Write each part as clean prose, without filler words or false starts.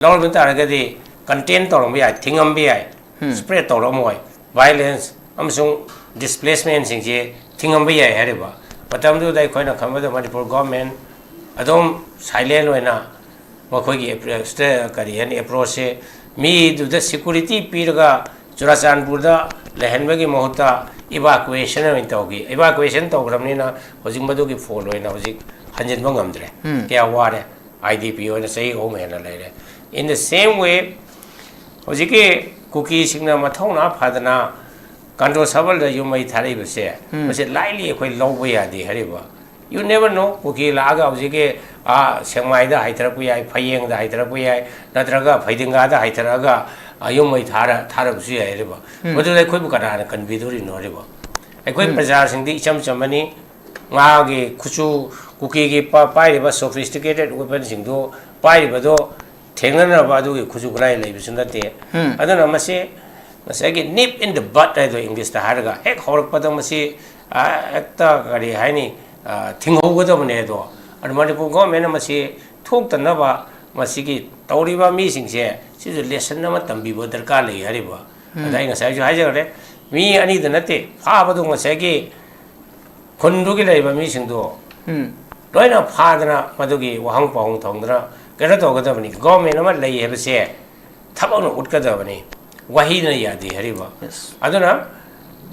Lord Targadi, content or be I think on be I, spread or moy, violence, displacement, think on be I, Hariba. But I'm do they kind of come with the multiple government. I don't silent when Makogi Karian approach me to the security Piraga, Jurasan Buddha, Lehenbagi Mohota, evacuation of Intogi, evacuation to Gramina, was in Maduki following a music, 100 Mongamdre, Kia Water, IDP, and say, oh man, later. In the same way, Hojiki cookie signal Matona Padana, Kanto Saval, you may tarry say, was it lightly a quite low way at the Hariba. You never know, cookie laga, Hojiki, Semaida, Hitrapuya, Paying the Hitrapuya, Natraga, Fightinga, Hitaraga, you may Tarabsia River. What do they Kubukana can be doing no river? I quit possessing the Chamani, Magi, Kuchu, cookie, Pai, sophisticated weapons in do, Pai, Bado. Tengan Badu Kuzugrai lives in that day. I don't know, Masi, Masaki nip in the butt I do English Taharaga, Ek Horpatamasi, Acta Garihani, Tingo with Nedo, and multiple government Masi took the Nava Masiki, Tauriva missing here. She's a lesson of Tambi with the Kali, Hariba. And I say, Hajar, me, I need the Nati, Habadu Masaki, Kundugila missing door. Doina Padana, Madugi, Wang Pong Tondra. Government lay have a say. Tabano Utkadavani. Wahina Yadi Hariba. Yes. I don't know.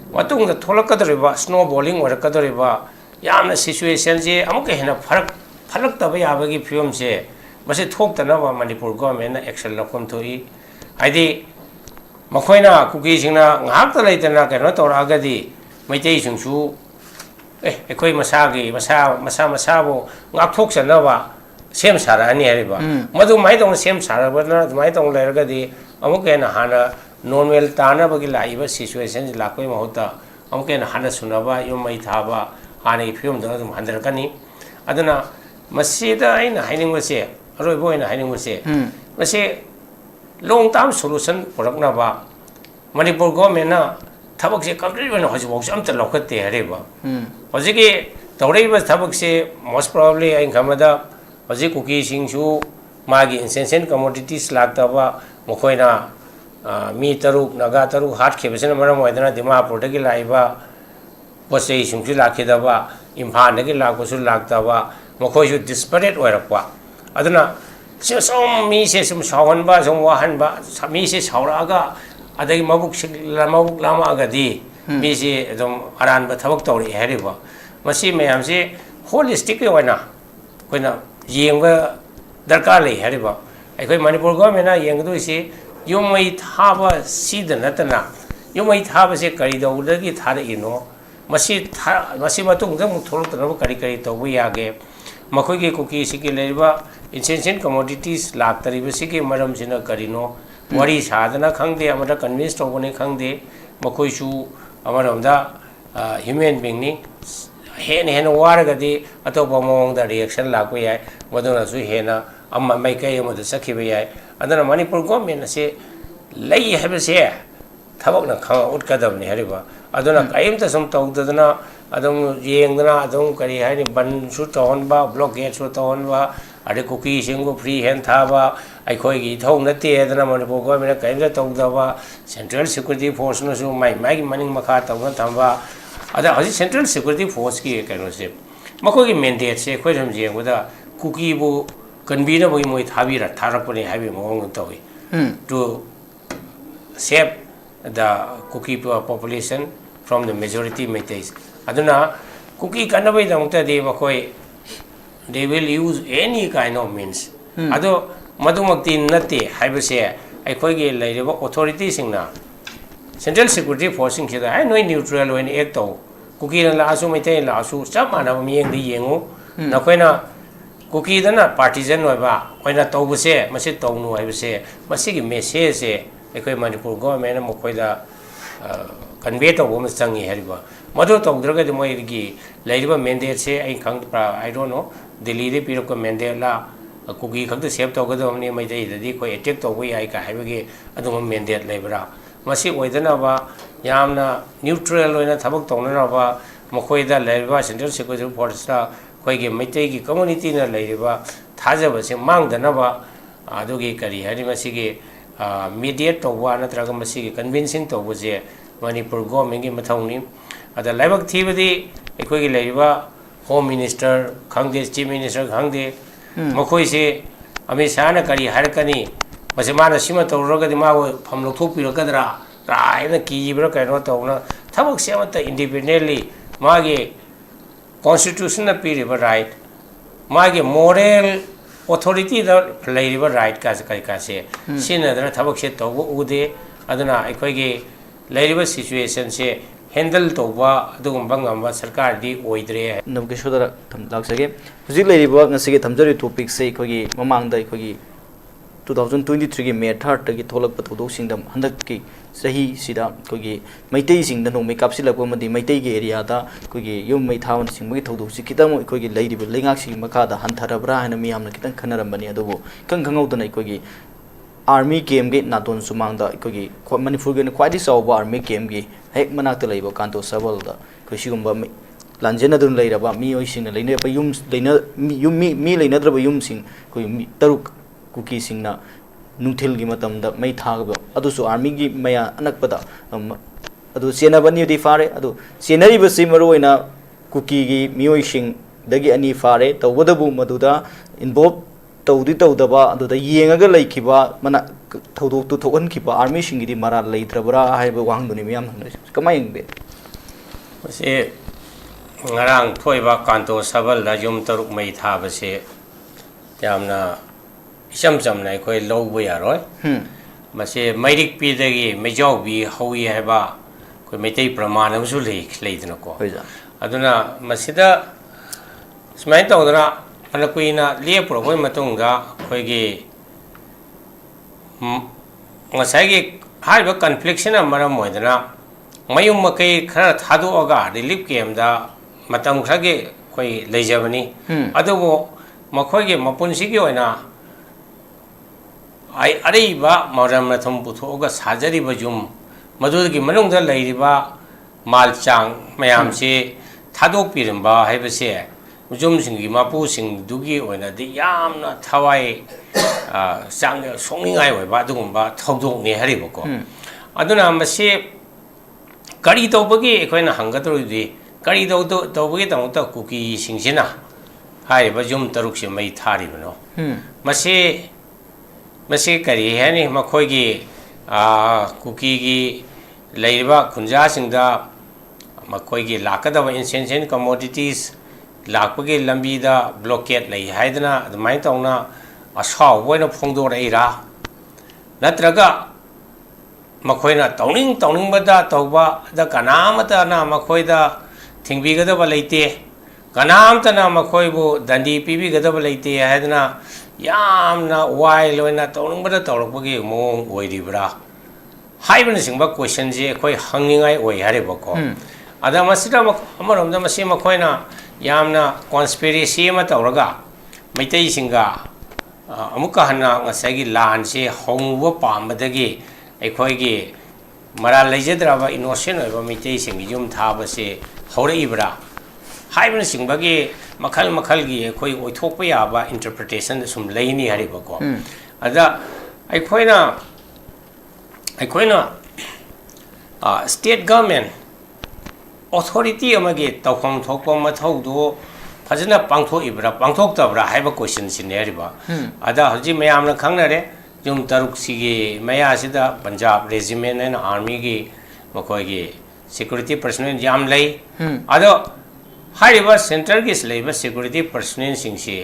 What the Tolakadariba, snowballing or a Kadariba, Yam situations, Amokahina Palaktavi Abagi Pum say, must it talk the Nova Manipur government, Excel Locum to e. I did Makoina, cookies in a after later Nakanot or Agadi, meditation shoe. A quay Masagi, Masabo, not talks and Nova. Same Sara and Yariba. Madu might on same Sara, but not might on Lergadi, Amokan Hana, non well Tana Bagila, situations, Lakwe Mahota, Amokan Hana Sunava, you might have a Hani Pum, the Handrakani. I don't know, Masida in hiding was here, a boy in hiding was here. Must say long term solution for Nava. Manipur government, Tabak completely when I was up to look at the Hariba. Oziki, the Ravas Tabak most probably in Kamada. Ozi cookie singsu magi insensent commodities lagtaba mokoina mi taruk naga taruk hat khebesen maram oidana dima portagi laiba posei singsu lakhidaba imphal nagi lagposu lagtaba mokoi su disparate oirakwa aduna some mi se sum sawanba some wahanba mi se sauraga adagi mabuk lama agadi mi se dom aran ba thabak tawri heriba masi mayam se holistic oina koina Yanga Darkali Hariba. I quit Manipur government, Yangusi, you might have a seed Natana. You might have a secretary, the Tara Ino. Masimatung, them told the no caricata we are gave. Makogi cookie, Siki Leva, insensate commodities, like the Ribasiki, Madam Zina Carino. What is Hadana Kangde, Amada convinced of one Kangde, Makoishu, Amadamda, human being. Hen Waragadi, Atopamong the reaction like we are, Madonna Suhena, Amma Maikay, the Sakiway, and then a Manipur government say, lay have a share. Tabakna Utkadam Hariba. I don't know, I am the some talk to the na, I don't Yangana, I don't carry any bun shoot on ba, blockade shoot on ba, at a cookie, single free hand taba, I call it home the theatre, the Manipur government, I talk the Central Security Force, no, my money Makata, Tamba. Other Central Security Force key can say. Makogi mandate say question with a cookie bo convener with Havira, Taraponi, having Mong Toy to save the cookie population from the majority metes. Aduna cookie can away down the day Makoi. They will use any kind of means. Ado Madumakti Nati, have say, I quite like authorities in now. Central Security Forcing Kida, I know neutral when Ecto, Cookie and Lasu Mete Lasu, some man of me and the Yengo, Naquena Cookie than a partisan or when a Tobu say, Masito, no, I will say, Masiki may say, a Manipur government, Mokoida convey to woman's tongue Heriba. Mother talk drug the Moigi, Ladiba Mendez say, I don't know, the leader Piroko Mendela, a cookie come to save Togo near my day, the decoy attacked away I can have again, I don't Mendez Labra. Masi Wadanava, Yamna, neutral in a tabak tonava, Mokoida, Leva, Central Security Force, Quake, Metegi community in a Ladiva, Taza was among the Nava, ꯑꯗꯨꯒꯤ ꯀꯔꯤ ꯍꯥꯏꯅꯤ ꯃꯁꯤꯒꯤ ꯃꯤꯗꯤꯌꯦꯠ ꯇꯧꯕ ꯅꯠꯇ꯭ꯔꯒ ꯃꯁꯤꯒꯤ ꯀꯟꯚꯤꯟꯁꯤꯡ ꯇꯧꯕꯁꯦ ꯃꯅꯤꯄꯨꯔ ꯒꯣꯔꯃꯦꯟꯒꯤ ꯃꯊꯧꯅꯤ ꯑꯗ ꯂꯥꯏꯕꯛ ꯊꯤꯕꯗꯤ ꯑꯩꯈꯣꯏꯒꯤ ꯂꯩꯔꯤꯕ ꯍꯣꯝ ꯃꯤꯅꯤꯁꯇꯔ ꯈꯪꯗꯦ ꯆꯤꯐ ꯃꯤꯅꯤꯁꯇꯔ ꯈꯪꯗꯦ ꯃꯈꯣꯏꯁꯦ ꯑꯃꯤꯠ ꯁꯥꯍꯅ ꯀꯔꯤ ꯍꯥꯏꯔꯛꯀꯅꯤ ꯃꯁꯤ ꯃꯥꯅ ꯁꯤꯃ ꯇꯧꯔꯨꯔꯒꯗꯤ ꯃꯥꯕꯨ ꯐꯝ ꯂꯧꯊꯣꯛꯄꯤꯔꯛꯀꯗ꯭ꯔꯥ ꯀꯥꯏꯅ ꯀꯤꯕ꯭ꯔꯥ ꯀꯩꯅꯣ ꯇꯧꯅ ꯊꯕꯛꯁꯦ ꯑꯃꯠꯇ ꯏꯟꯗꯤꯄꯦꯟꯗꯦꯟꯠꯂꯤ ꯃꯥꯒꯤ ꯀꯣꯟꯁꯇꯤꯇ꯭ꯌꯨꯁꯟꯅ ꯄꯤꯔꯤꯕ ꯔꯥꯏꯠ मागे मोरल ऑथोरिटी लेरिबा राइट का कई सिनदना थबक से तौब उदे अदना अखोइगे लेरिबा सिचुएशन से हैंडल तौबा अदुगुंबा ngamba सरकार दी ओइद्रे नवकेशोदर लाक्सगे हुजिक लेरिबा ngasiगे थमजरि टॉपिक से अखोइगे ममांगदा अखोइगे 2023 की मे 3 तक थोलक थोदोक सिंगदम हंदक की सही सिदा अखोइगे मैतै सिंगदा नो मेकअप सिलक मदि मैतै गे एरिया दा अखोइगे युम मै थावन सिंगबगी थोदोक सि खितम अखोइगे लेरिबा लेंगाक सि मखादा हंथरबरा हन मियामना खितन खनरमबनी अदुबो खंगौदना अखोइगे आर्मी केम गे नातोन सुमांगदा अखोइगे मणिपुर गे ख्वाइदि चावबा आर्मी केम गे हेक मनाक्ता लैबा कांतो सबल दा खुशिगुंबा लांजेनदुन लैरबा मियोइसिंग लैने युम लैना युम मी लैनद्रबा युमसिंग कोइ तरुक कुकी सिंगना नुथिल की मतमदा मै थागबो अदुसु आर्मी की मया अनकपदा अदु सेनाबनी दि फारे अदु सेनरी बसि मरोइना कुकी की मियोइसिंग दगी अनि फारे तवदबु मदुदा इन्वॉल्व तौदि तौदबा अदुदा येंगागा लैखिबा मना थौदोक तु थोगनखिबा आर्मी सिंगिदि मरा लैद्रबरा हाइबा वांगदुनि मियाम कमायंबे से ngarang thoiba kanto sabal da yum taruk mai thabase yamna isam jamna khoi lowbu yaroi mase mairik pi dagi mejau bi howi haba khoi meitei praman amsu leidna ko aduna masida smai tawdra anakuina lepro hoi matungda khoi gi ngasai gi haiba confliction amaram moidana mayum makai khara thadu aga relief camp da matam khage khoi leijabani adugo makhoi ge mapunsi gi oina ai areiba maram nathum puthoga sajari bajum madudgi manungda leiriba malchang mayam se thadok pirimba haibase ujum singi mapu sing dugi oina di yamna thawai sang songningai oiba dugumba thodok ne haribako aduna mase kari tawbagi ekhoina hangadrudi kari tawbagi tamta kuki singsina haiba jum taruk se mai tharibano mase mase kari hani makhoigi kuki gi leiba khunja singda makhoigi lakadaba essential commodities lakpagi lambi da blockade lei haidana admai tawna asaw boina phongdor eira natraga makhoina tawning bada tawba da kanamata na makhoida thingbi gadaba leite kanamta na makhoibu dandi pibi gadaba leite haidana yamna wai loina tawning bada tawrokbagi mong oiribra haibana singba question je khoi hangingai oi haribako ada masida amaramda masi makhoina yamna conspiracy ma tawraga maitai singa amuka hana ngasagi lan se hongwa pamadagi अखोगी मरा लेजद्रबा innocent ओइबा मितै सिंग yum थाबसे हौरइब्रा हाइबन सिंगबगी मखल मखल गी अखोई ओइथोकपा याबा interpretation सुम लेनी हरिबको अदा अखोइना state government authority अमगे तौखम थोकपा मथौदो फजना पांथोइब्रा पांथोक्तब्रा हाइबा question सिनेरिबा अदा हजि मयामना खंगनरे जुम तरुक सिगे मया सिदा Punjab regiment and army की मखोगी सिक्योरिटी पर्सनल जाम लई अदो हारिबा सेंट्रल की लेबा सिक्योरिटी पर्सनल सिंगसे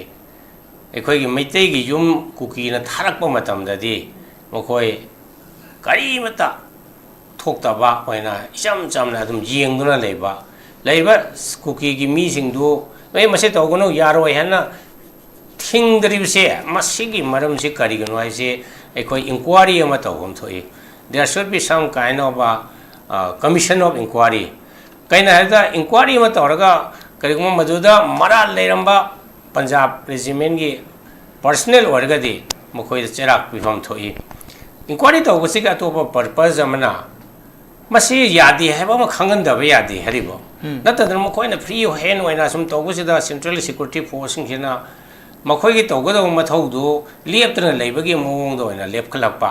एखोगी मैतै की जुम कुकी न थारकपा मतमददी मखोई करीमता थोक्तबा ओइना इचम चमना अदुम येंगदुना लेबा कुकी की मी सिंगदु मै मसे तौगनो यारोय हना थिंगदरिबसे मसिगी मरम से करिगनो आइसे एखोई इंक्वायरी अमा तौगम थोई there should be some kind of commission of inquiry काइना हदा इंक्वायरी अमा तौरगा करिगम मदुदा मरा लेरंबा पंजाब रेजिमेंट की पर्सनल वर्गदी मखोई चराक पिफम थोई इंक्वायरी तौबसे का तो पर्पस अमना मसी यादी हैबा म खंगनदब यादी हरिबो नतदन मखोइना फ्री हैंड ओइना सुम तौबसेदा सेंट्रल सिक्योरिटी फोर्स सिंगना ꯃꯈꯣꯏꯒꯤ ꯇꯧꯒꯗꯕ ꯃꯊꯧꯗꯨ ꯂꯦꯞꯇꯅ ꯂꯩꯕꯒꯤ ꯃꯑꯣꯡꯗ ꯑꯣꯏꯅ ꯂꯦꯞꯈꯠꯂꯛꯄ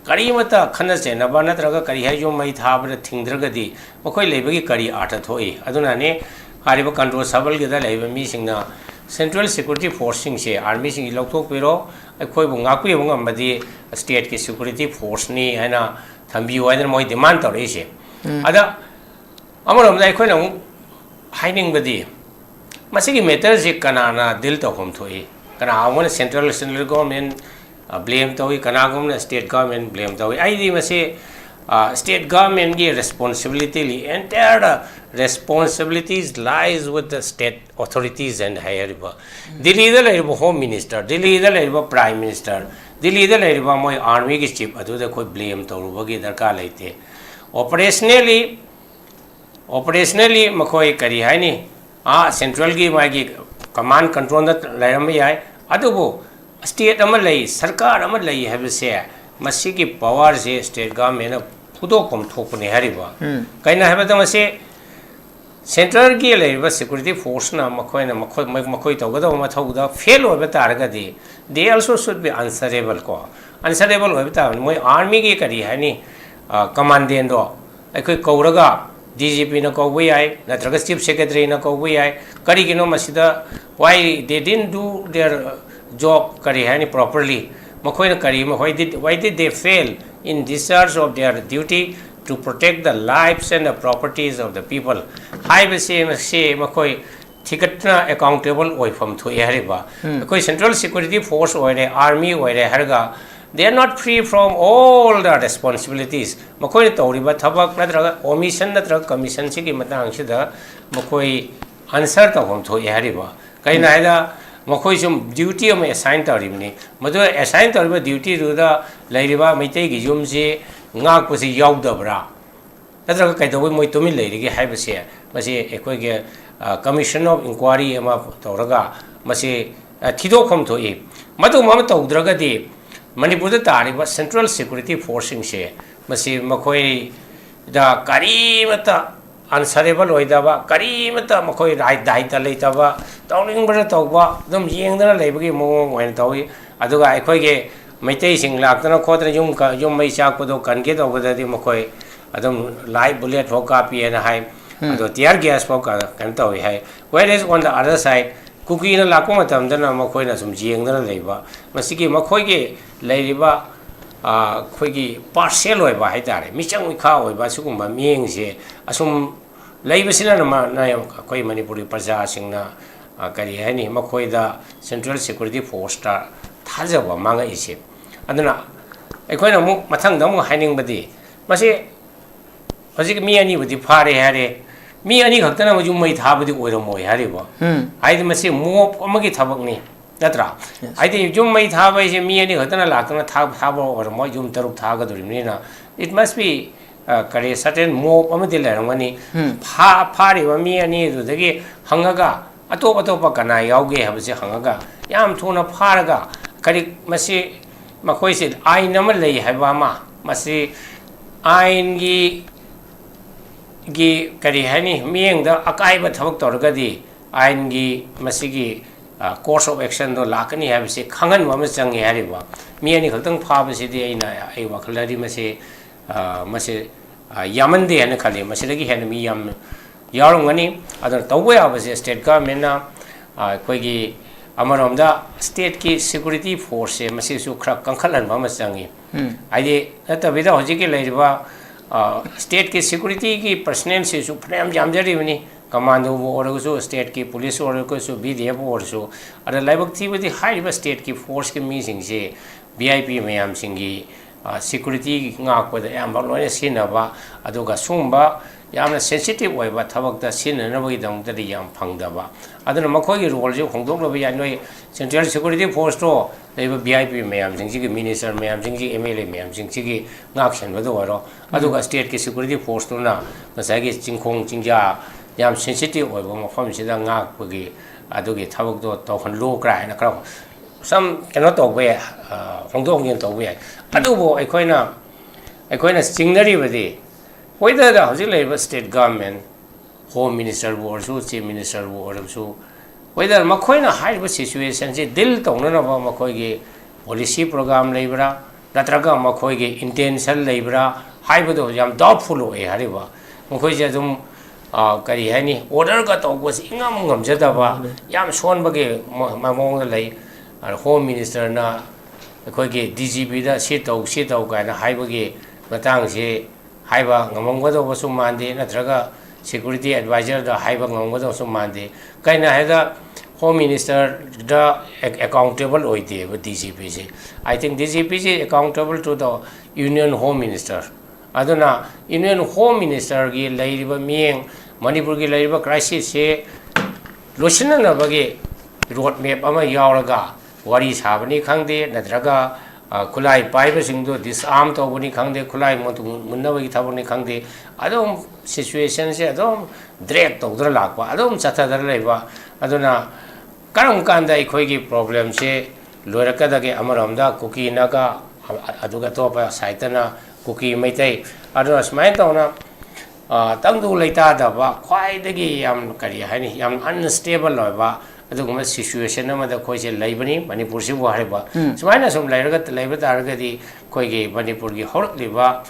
ꯀꯔꯤꯃꯠꯇ ꯈꯟꯅ ꯆꯩꯅꯕ ꯅꯠꯇ꯭ꯔꯒ ꯀꯔꯤ ꯍꯥꯏꯁꯨ ꯃꯩ ꯊꯥꯕꯗ ꯊꯤꯡꯗ꯭ꯔꯒꯗꯤ ꯃꯈꯣꯏ ꯂꯩꯕꯒꯤ ꯀꯔꯤ ꯑꯥꯔꯊ ꯊꯣꯛꯏ ꯑꯗꯨꯅꯅꯦ ꯍꯥꯏꯔꯤꯕ ꯀꯟꯇ꯭ꯔꯣꯜ ꯁꯕꯜꯒꯤꯗ ꯂꯩꯕ ꯃꯤꯁꯤꯡꯅ ꯁꯦꯟꯇ꯭ꯔꯦꯜ ꯁꯦꯀ꯭ꯌꯨꯔꯤꯇꯤ ꯐꯣꯔꯁꯁꯤꯡꯁꯦ ꯑꯥꯔꯃꯤꯁꯤꯡꯒꯤ ꯂꯧꯊꯣꯛꯄꯤꯔꯣ ꯑꯩꯈꯣꯏꯕꯨ ꯉꯥꯛꯄꯤꯕ ꯉꯝꯕꯗꯤ ꯁ꯭ꯇꯦꯠꯀꯤ ꯁꯦꯀ꯭ꯌꯨꯔꯤꯇꯤ ꯐꯣꯔꯁꯅꯤ ꯍꯥꯏꯅ ꯊꯝꯕꯤꯌꯨ ꯍꯥꯏꯗꯅ ꯃꯣꯏ ꯗꯤꯃꯥꯟ ꯇꯧꯔꯛꯏꯁꯦ ꯑꯗ ꯑꯃꯔꯣꯝꯗ ꯑꯩꯈꯣꯏꯅ ꯑꯃꯨꯛ ꯍꯥꯏꯅꯤꯡꯕꯗꯤ ꯃꯁꯤꯒꯤ ꯃꯦꯇꯔꯁꯤ ꯀꯅꯥꯅ ꯗꯤꯜ ꯇꯧꯐꯝ ꯊꯣꯛꯏ ꯀꯅꯥꯒꯨꯝꯕꯅ ꯁꯦꯟꯇ꯭ꯔꯦꯜ ꯒꯣꯔꯃꯦꯟ ꯕ꯭ꯂꯦꯝ ꯇꯧꯏ ꯀꯅꯥꯒꯨꯝꯕꯅ ꯁ꯭ꯇꯦꯠ ꯒꯣꯔꯃꯦꯟ ꯕ꯭ꯂꯦꯝ ꯇꯧꯏ ꯑꯩꯗꯤ ꯃꯁꯤ state government की responsibility li entire responsibilities lies with the state authorities and higher river Delhi da laiba home minister Delhi da laiba prime minister Delhi da laiba moi army ki chief adu da koi blame tawruba gi darkar leite operationally makoi kari hai ni central gi mai gi command control da lairam yai adu bo state ama lai sarkar ama lai habse masigi power se state government फुदोकम थोपने हरिबा कइना हेबदा मसे central की लेबा security force ना मखोय तौगदा मथौदा fail होबा तारगदी they also should be answerable को answerable होबा ता मोय आर्मी की करी हनी कमांडेंट दो अखोय कौरगा डीजीपी ना कौबो याय नत्रगा चीफ सेक्रेटरी ना कौबो याय करी किनो मसिदा why they didn't do their job करी हनी प्रॉपर्ली मखोयना करी why did they fail in discharge of their duty to protect the lives and the properties of the people hai se makoi thikatna accountable oifam thu hariba koi central security force oire army oire harga they are not free from all the responsibilities makoi tawriba thabak natraga omission natraga commission si ki matang sida makoi answer tawam thu hariba kaina haida मखोई sum duty um assign तौरीबनी मदो assign तौरीब duty रुदा लैरिबा Meitei गी yum से ngakpasi yaudabra natraga kaidawai moi tumin leirige haibase masi ekoige commission of inquiry ama tawraga masi thidokhom thoi madu mama tawdraga di manipur da tariba central security forcing se masi makhoi da karimata answerable oidaba karimata makhoi right daita leitaba tawning bara tawba dum yengdana leibagi mong oin tawi aduga aikoige maitai sing laktana khodra yum mai chakpado kange tawgada di makhoi adum live bullet hoka pi na hai ado tear gas hoka kan tawi hai whereas on the other side kuki na lakko matam dana makhoi na sum yengdana leiba masiki makhoi ge leiriba khoigi parcel oiba hai tare michang kha oiba sugumba mieng se asum leibasina na koi manipuri praja singna kari hani makhoi da central security force ta thajaba manga ise aduna ekhoina mu mathang da mu haining badi mase hojik mi ani budi phare hare mi ani khaktana mu mai thabadi oiramoi hariba haidi mase mop amagi thabak ni natra haidi jum mai thaba ise mi ani khaktana laktana thaba oiramoi jum taruk thaga dorimni na it must be kare certain mop amadi lerangani phari wa mi ani dudagi hangaga atop kana yauge habse hangaga yam thuna pharaga kari masi makoi se ain nama lei haiba ma masi ain gi kari hani mieng da akai ba thabak torga di ain gi masi gi course of action do lakani habse khangan ma changi hariba mi ani khaktang phaba se di aina ai wakhlari masi yamande ana khali masi lagi hen mi yam yaurungani adar tawbo yabase state government na koigi amaromda state ki security force se masi su khra kankhalan ma changi aide natabida hojiki leiriba state ki security ki personnel se su pram jamjari bani commando or so state ki police or ko so bdf or so ada laibak thi budi high state ki force ki meeting se vip mayam singi security ngakpada yamba loine sinaba aduga sumba yamna sensitive oiba thabakta sinanabagi damta ri yam phangdaba aduna makhogi role je khongdokloba ya noi central security force to leiba vip mayam singji ki minister mayam singji mla mayam singji ki ngaksen bado oro aduga state ki security force to na masagi chingkhong chingja yam sensitive oiba mafam sida ngakpagi adugi thabak do tawhan lo krai na kra some cannot obey khongdok yen tawbe adubo aikoina singari badi whether the hojik state government home minister or so chief minister or so whether makoina high situation se dil tongna ba makoigi policy program leibra natraga makoigi intention leibra haibodo yam doubtful e hariba makoi je dum kari hani order ka to was ingam ngam jadaba yam son bage mamong lei home minister na koigi DGP da sit tau ka na haibagi matang se haiba ngamong go do sum mande natraga security advisor da haiba ngam go do sum mande kaina haida home minister da accountable oite DGP se I think DGP is accountable to the union home minister aduna union home minister gi leiriba mieng manipur gi leiriba crisis se lochina na bage road map ama yauraga wari sabani khangde nadraga khulai paiba singdo disarm to bani khangde khulai munna bagi thabani khangde adom situation se adom drag to dra lakwa adom chatha dar leiba aduna karam kanda ikhoi gi problem se loirakadage amaramda kuki naga aduga topa saitana kuki maitai aduna smai tawna tangdu leita da ba khwai dagi yam kari hani yam unstable loiba aduguma situation amada khoise leibani manipur si wahriba sumaina sum leiraga leiba taragadi khoige manipur gi horliba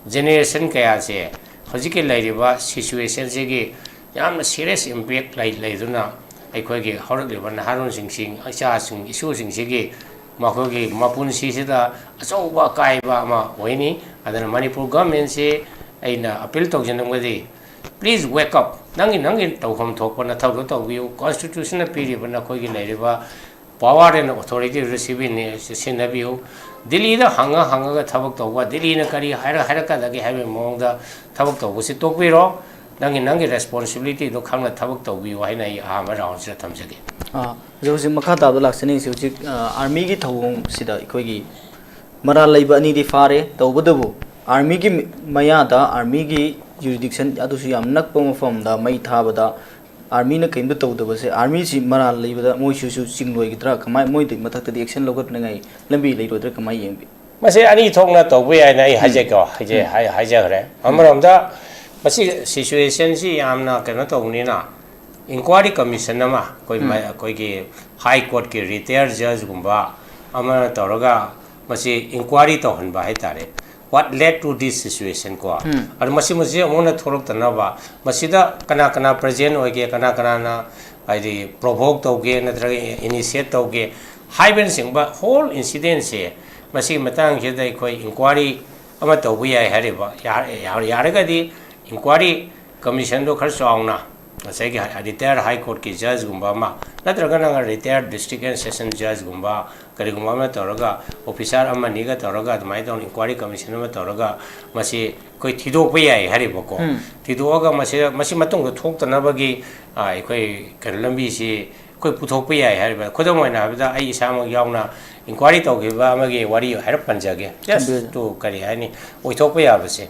generation kaya se hojike leiriba situation se gi yam serious impact leiduna ꯑꯩꯈꯣꯏꯒꯤ ꯍꯧꯔꯛꯂꯤꯕ ꯅꯍꯥꯔꯣꯟꯁꯤꯡ ꯏꯆꯥꯁꯤꯡ ꯏꯁꯨꯁꯤꯡꯁꯤꯒꯤ ꯃꯈꯣꯏꯒꯤ ꯃꯄꯨꯟꯁꯤꯁꯤꯗ ꯑꯆꯧꯕ ꯑꯀꯥꯏꯕ ꯑꯃ ꯑꯣꯏꯅꯤ ꯑꯗꯨꯅ ꯃꯅꯤꯄꯨꯔ ꯒꯚꯔꯟꯃꯦꯟꯠꯁꯤ ꯑꯩꯅ ꯑꯄꯤꯜ ꯇꯧꯖꯅꯤꯡꯕꯗꯤ ꯄ꯭ꯂꯤꯖ ꯋꯦꯛ ꯑꯞ ꯅꯪꯒꯤ ꯇꯧꯐꯝ ꯊꯣꯛꯄ ꯅꯊꯧꯗꯣ ꯇꯧꯕꯤꯌꯨ ꯀꯣꯟꯁꯇꯤꯇ꯭ꯌꯨꯁꯟꯅ ꯄꯤꯔꯤꯕ ꯅꯈꯣꯏꯒꯤ ꯂꯩꯔꯤꯕ ꯄꯋꯥꯔ ꯑꯦꯟ ꯑꯣꯊꯣꯔꯤꯇꯤ ꯁꯤꯖꯤꯟꯅꯕꯤꯌꯨ ꯗꯤꯜꯂꯤꯗ ꯍꯪꯉꯒ ꯊꯕꯛ ꯇꯧꯕ ꯗꯤꯜꯂꯤꯅ ꯀꯔꯤ ꯍꯥꯏꯔꯛꯀꯗꯒꯦ ꯍꯥꯏꯕꯒꯤ ꯃꯑꯣꯡꯗ ꯊꯕꯛ ꯇꯧꯕꯁꯤ ꯇꯣꯛꯄꯤꯔꯣ ꯅꯪꯒꯤ ꯔꯦꯁꯄꯣꯟꯁꯤꯕꯤꯂꯤꯇꯤ ꯗꯣ ꯈꯪꯅ ꯊꯕꯛ ꯇꯧꯕꯤꯌꯨ ꯍꯥꯏꯅ ꯑꯩ ꯑꯍꯥꯟꯕ ꯔꯥꯎꯟꯁꯤꯗ ꯊꯝꯖꯒꯦ ꯍꯧꯖꯤꯛ ꯃꯈꯥ ꯇꯥꯕꯗ ꯂꯥꯛꯆꯅꯤꯡꯉꯤꯁꯤ ꯍꯧꯖꯤꯛ ꯑꯥꯔꯃꯤꯒꯤ ꯊꯧꯑꯣꯡꯁꯤꯗ ꯑꯩꯈꯣꯏꯒꯤ ꯃꯔꯥꯜ ꯂꯩꯕ ꯑꯅꯤꯗꯤ ꯐꯥꯔꯦ ꯇꯧꯕꯗꯕꯨ ꯑꯥꯔꯃꯤꯒꯤ ꯃꯌꯥꯗ ꯑꯥꯔꯃꯤꯒꯤ ꯖꯨꯔꯤꯗꯤꯛꯁꯟ ꯑꯗꯨꯁꯨ ꯌꯥꯝ ꯅꯛꯄ ꯃꯐꯝꯗ ꯃꯩ ꯊꯥꯕꯗ ꯑꯥꯔꯃꯤꯅ ꯀꯩꯝꯇ ꯇꯧꯗꯕꯁꯦ ꯑꯥꯔꯃꯤꯁꯤ ꯃꯔꯥꯜ ꯂꯩꯕꯗ ꯃꯣꯏꯁꯨ ꯆꯤꯡꯂꯣꯏꯒꯗ꯭ꯔꯥ ꯀꯃꯥꯏ ꯃꯣꯏꯗꯤ ꯃꯊꯛꯇꯗꯤ ꯑꯦꯛꯁꯟ ꯂꯧꯈꯠꯅꯉꯥꯏ ꯂꯝꯕꯤ ꯂꯩꯔꯣꯏꯗ꯭ꯔꯥ ꯀꯃꯥꯏ ꯌꯦꯡꯕꯤ ꯃꯁꯤ ꯑꯅꯤ ꯊꯣꯛꯅ ꯇꯧꯕ ꯌꯥꯏꯅ ꯑꯩ ꯍꯥꯏꯖꯈ꯭ꯔꯦ ꯑꯃꯔꯣꯝꯗ ꯃꯁꯤ ꯁꯤꯆꯨꯋꯦꯁꯟꯁꯤ ꯌꯥꯝꯅ ꯀꯩꯅꯣ ꯇꯧꯕꯅꯤꯅ inquiry commission ama koi high court ki retired judge gumba ama toroga masi inquiry to hanba hai tare what led to this situation ko ar masi amona thorok tanaba masida kana present oge kana na ai provoke toge natra initiate toge haiben singba whole incident se masi matang je dai koi inquiry ama to bu yai hariba yaraga di inquiry commission do khar chaungna say ki retired high court ki judge gumba ma natraga na retired district and session judge gumba kari gumba ma toroga officer amma niga toroga mai don inquiry commission ma toroga masi koi thidok pe yai hariba ko thidoga masi matung thok tana bagi ai koi lambi si koi puthok pe yai hariba khodom oina habda ai isama yauna inquiry to ge ba magi wari harap panjage just to kari hani oi thok pe ya base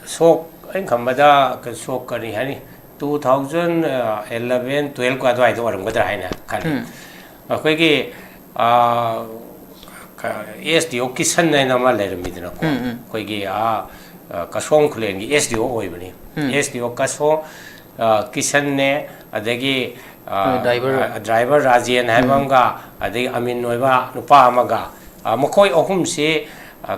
so anh khambada ka sok kari hani 2011 12 ka dwai do waram gadra haina khali akoi gi SDO kisan na ma leram midna ko koi gi kasong khulen gi SDO oi bani SDO kaso kisan ne adagi driver Rajian haibanga adagi Amin noiba nupa amaga makoi ohum se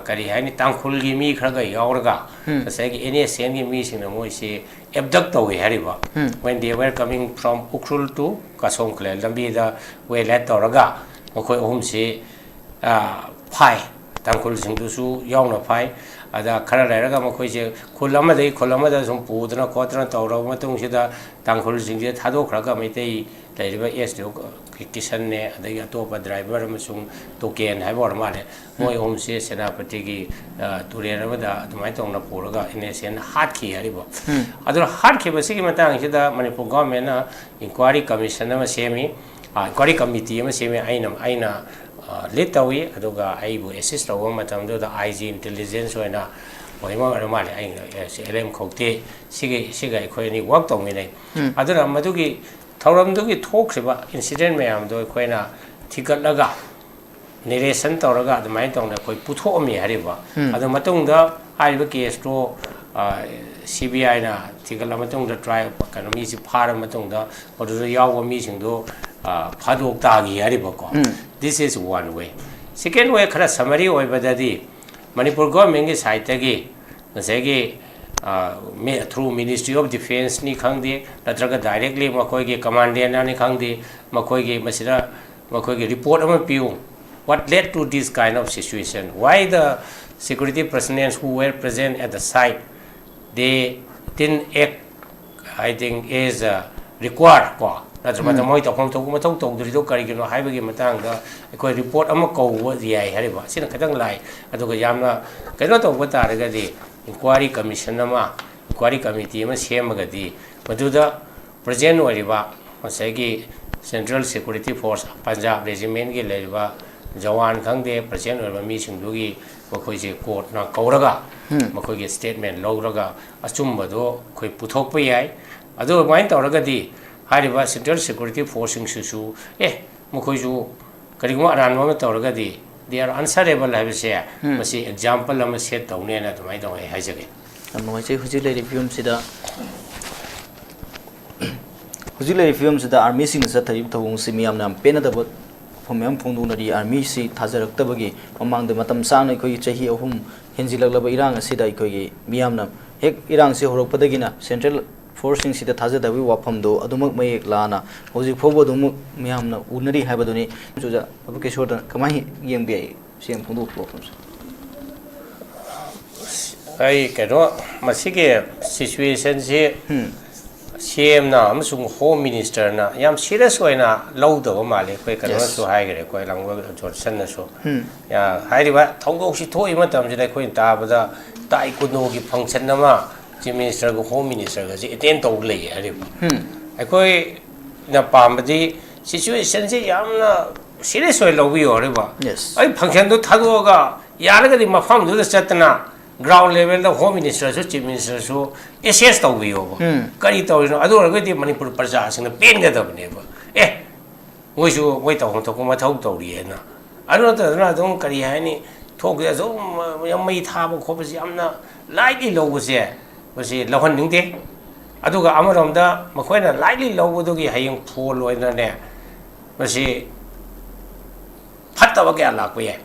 kari hani tangkhul gi mi khraga yauraga sai gi NSN gi mi sing na moi se abduct to hariba when they were coming from Ukhrul to Kasong Khle lambi da we let toraga makoi ohum se phai tangkhul sing du su yauna phai ada khara leraga makoi se khulama da sum pudna khotna tawra matung sida tangkhul sing je thado khraga meitei leiriba SDO kisan ne adagi atopa driver amasung token haibor male moi om se senapati gi turera bada dumai tongna puraga NSN hat ki haribo adura hat ki basi gi matang sida Manipur government na inquiry commission ama semi inquiry committee ama semi aina lead tawi aduga aibu assist tawa matam do da IG intelligence oina oima male ai LM khokte siga khoi ni work tong ni adura madugi thauramdugi thokriba incident mayam do koina thikatlaga narration tawraga admai tongna koi putho ami hariba adu matungda aiba case to CBI na ꯊꯤꯒꯠꯂ ꯃꯇꯨꯡꯗ try ꯀꯩꯅꯣ ꯃꯤꯁꯤ ꯐꯥꯔ ꯃꯇꯨꯡꯗ ꯃꯗꯨꯗ ꯌꯥꯎꯕ ꯃꯤꯁꯤꯡꯗꯣ ꯐꯥꯗꯣꯛ ꯇꯥꯈꯤ ꯍꯥꯏꯔꯤꯕꯀꯣ this is one way second way ꯈꯔ summary ꯑꯣꯏꯕꯗꯗꯤ ꯃꯅꯤꯄꯨꯔ ꯒꯣꯔꯃꯦꯟꯒꯤ ꯁꯥꯏꯠꯇꯒꯤ ꯉꯁꯥꯏꯒꯤ through Ministry of Defense ni khangde natraga directly makoigi commandant ni khangde makoigi masira makoigi report ama piu what led to this kind of situation why the security personnel who were present at the site they didn't act I think is required ko natraga moi to kom to ma to dri do kari gino haibagi matang da ko report ama ko wa yai hariba sina kadang lai aduga yamna kaino to bata raga di inquiry commission nama inquiry committee ma semagadi maduda present oriba masagi central security force Punjab regiment gi leriba jawan khangde present oriba mi singdugi makoi je court na kauraga makoi ge statement lograga achumba do khoi puthok pa yai adu main tawraga di hariba central security force sing su makoi ju karigma ran ma tawraga di they are answerable have say masi example am set tawne na tumai tawai haijage noi che hujile review sida hujile review sida army sing sa thari thawung simiam nam pena da bot phomyam phongdu na di army si thajarak tabagi mamang de matam sang koi chahi ahum henjilak laba irang asida koi miam nam hek irang se horok padagina central forcing sida thaja da wi wafam do adumak mayek lana hoji phobo dum miam na unari habaduni juja abke shorda kamai yeng bi sem phondu problem ai kero masige situation je CM na amsung home minister na yam serious oina law do male koi kano so hai gre koi langwa Johnson na so ya hai riba thongdok si thoi ma tam je koi ta bada tai kuno gi function na ma chief minister go home minister ga je attend to le hari ai koi na pambadi situation je yam na serious oi law bi ore ba ai function do thado ga yar ga di mafam do chatna ground level the home minister so chief minister so assess to bi ho kari to no adu ga di manipur praja sing na pen ga da ne ba ngoi su ngoi to hong to ko ma thau to ri na adu ta na dong kari hai ni thok ga so yam mai tha ba kho ba si am na lightly low ba se ba si lawan ning de adu ga amarom da ma khoi na lightly low bu do gi hayeng pho loi na ne ba si phat ta ba ga la ko ye